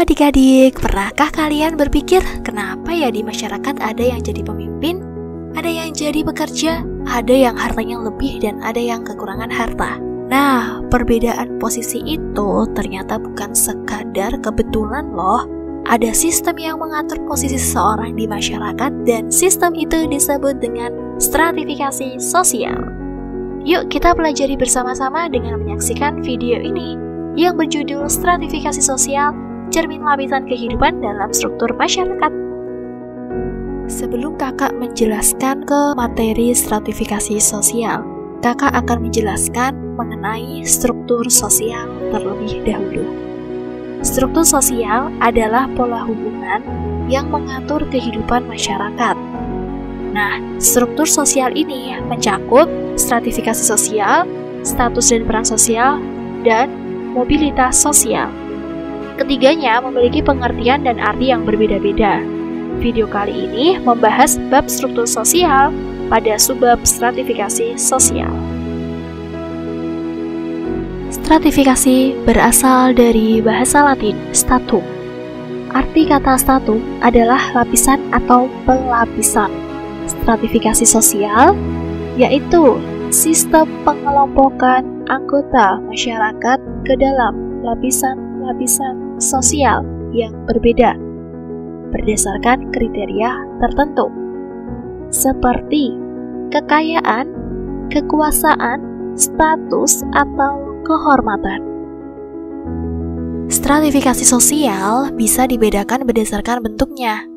Halo adik-adik, pernahkah kalian berpikir kenapa ya di masyarakat ada yang jadi pemimpin, ada yang jadi pekerja, ada yang hartanya lebih dan ada yang kekurangan harta? Nah, perbedaan posisi itu ternyata bukan sekadar kebetulan loh. Ada sistem yang mengatur posisi seseorang di masyarakat dan sistem itu disebut dengan stratifikasi sosial. Yuk kita pelajari bersama-sama dengan menyaksikan video ini yang berjudul Stratifikasi Sosial, Cermin Lapisan Kehidupan dalam Struktur Masyarakat. Sebelum kakak menjelaskan ke materi stratifikasi sosial, kakak akan menjelaskan mengenai struktur sosial terlebih dahulu. Struktur sosial adalah pola hubungan yang mengatur kehidupan masyarakat. Nah, struktur sosial ini mencakup stratifikasi sosial, status dan peran sosial, dan mobilitas sosial. Ketiganya memiliki pengertian dan arti yang berbeda-beda. Video kali ini membahas bab struktur sosial pada subbab stratifikasi sosial. Stratifikasi berasal dari bahasa Latin stratum. Arti kata stratum adalah lapisan atau pelapisan. Stratifikasi sosial yaitu sistem pengelompokan anggota masyarakat ke dalam lapisan-lapisan sosial yang berbeda berdasarkan kriteria tertentu seperti kekayaan, kekuasaan, status, atau kehormatan. Stratifikasi sosial bisa dibedakan berdasarkan bentuknya.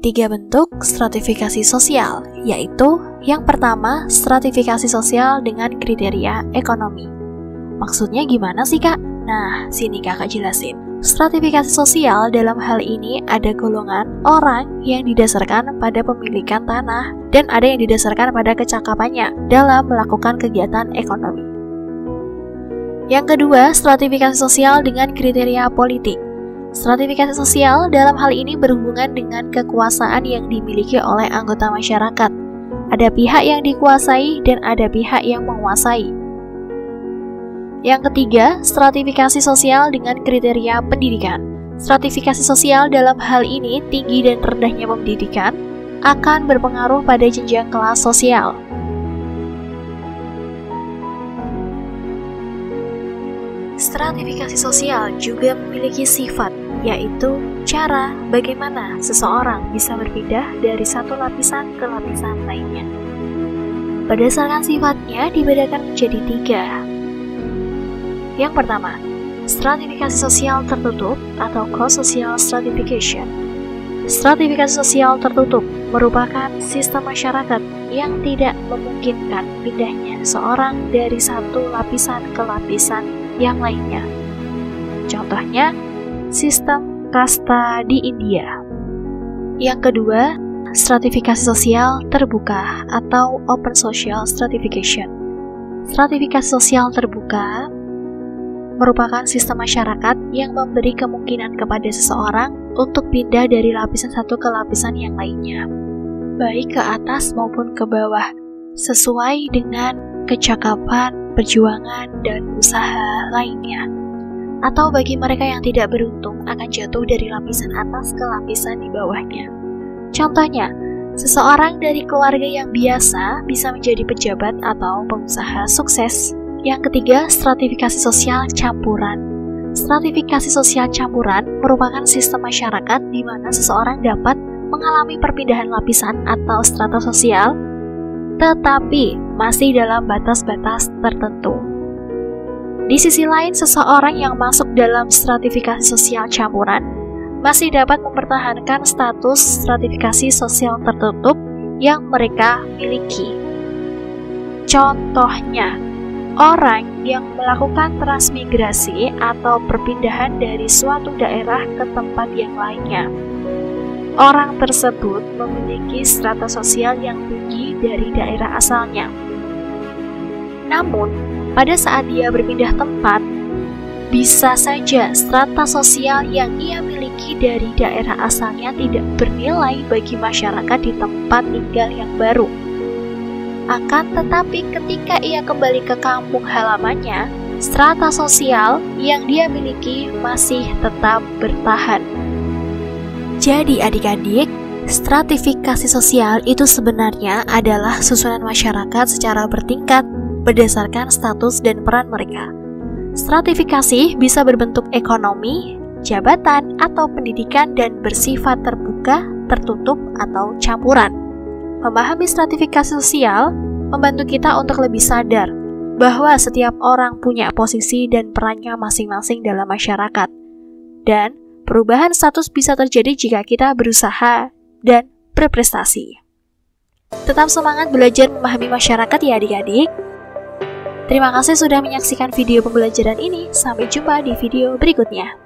3 bentuk stratifikasi sosial, yaitu yang pertama, stratifikasi sosial dengan kriteria ekonomi. Maksudnya gimana sih kak? Nah, sini kakak jelasin. Stratifikasi sosial dalam hal ini ada golongan orang yang didasarkan pada pemilikan tanah dan ada yang didasarkan pada kecakapannya dalam melakukan kegiatan ekonomi. Yang kedua, stratifikasi sosial dengan kriteria politik. Stratifikasi sosial dalam hal ini berhubungan dengan kekuasaan yang dimiliki oleh anggota masyarakat. Ada pihak yang dikuasai dan ada pihak yang menguasai. Yang ketiga, stratifikasi sosial dengan kriteria pendidikan. Stratifikasi sosial dalam hal ini tinggi dan rendahnya pendidikan akan berpengaruh pada jenjang kelas sosial. Stratifikasi sosial juga memiliki sifat, yaitu cara bagaimana seseorang bisa berpindah dari satu lapisan ke lapisan lainnya. Berdasarkan sifatnya dibedakan menjadi 3. Yang pertama, stratifikasi sosial tertutup atau closed social stratification. Stratifikasi sosial tertutup merupakan sistem masyarakat yang tidak memungkinkan pindahnya seseorang dari satu lapisan ke lapisan yang lainnya. Contohnya, sistem kasta di India. Yang kedua, stratifikasi sosial terbuka atau open social stratification. Stratifikasi sosial terbuka merupakan sistem masyarakat yang memberi kemungkinan kepada seseorang untuk pindah dari lapisan satu ke lapisan yang lainnya, baik ke atas maupun ke bawah, sesuai dengan kecakapan, perjuangan, dan usaha lainnya. Atau bagi mereka yang tidak beruntung akan jatuh dari lapisan atas ke lapisan di bawahnya. Contohnya, seseorang dari keluarga yang biasa bisa menjadi pejabat atau pengusaha sukses. Yang ketiga, stratifikasi sosial campuran. Stratifikasi sosial campuran merupakan sistem masyarakat di mana seseorang dapat mengalami perpindahan lapisan atau strata sosial, tetapi masih dalam batas-batas tertentu. Di sisi lain, seseorang yang masuk dalam stratifikasi sosial campuran masih dapat mempertahankan status stratifikasi sosial tertutup yang mereka miliki. Contohnya, orang yang melakukan transmigrasi atau perpindahan dari suatu daerah ke tempat yang lainnya. Orang tersebut memiliki strata sosial yang tinggi dari daerah asalnya. Namun, pada saat dia berpindah tempat, bisa saja strata sosial yang ia miliki dari daerah asalnya tidak bernilai bagi masyarakat di tempat tinggal yang baru. Akan tetapi ketika ia kembali ke kampung halamannya, strata sosial yang dia miliki masih tetap bertahan. Jadi adik-adik, stratifikasi sosial itu sebenarnya adalah susunan masyarakat secara bertingkat berdasarkan status dan peran mereka. Stratifikasi bisa berbentuk ekonomi, jabatan, atau pendidikan dan bersifat terbuka, tertutup, atau campuran. Memahami stratifikasi sosial membantu kita untuk lebih sadar bahwa setiap orang punya posisi dan perannya masing-masing dalam masyarakat. Dan perubahan status bisa terjadi jika kita berusaha dan berprestasi. Tetap semangat belajar memahami masyarakat ya adik-adik. Terima kasih sudah menyaksikan video pembelajaran ini. Sampai jumpa di video berikutnya.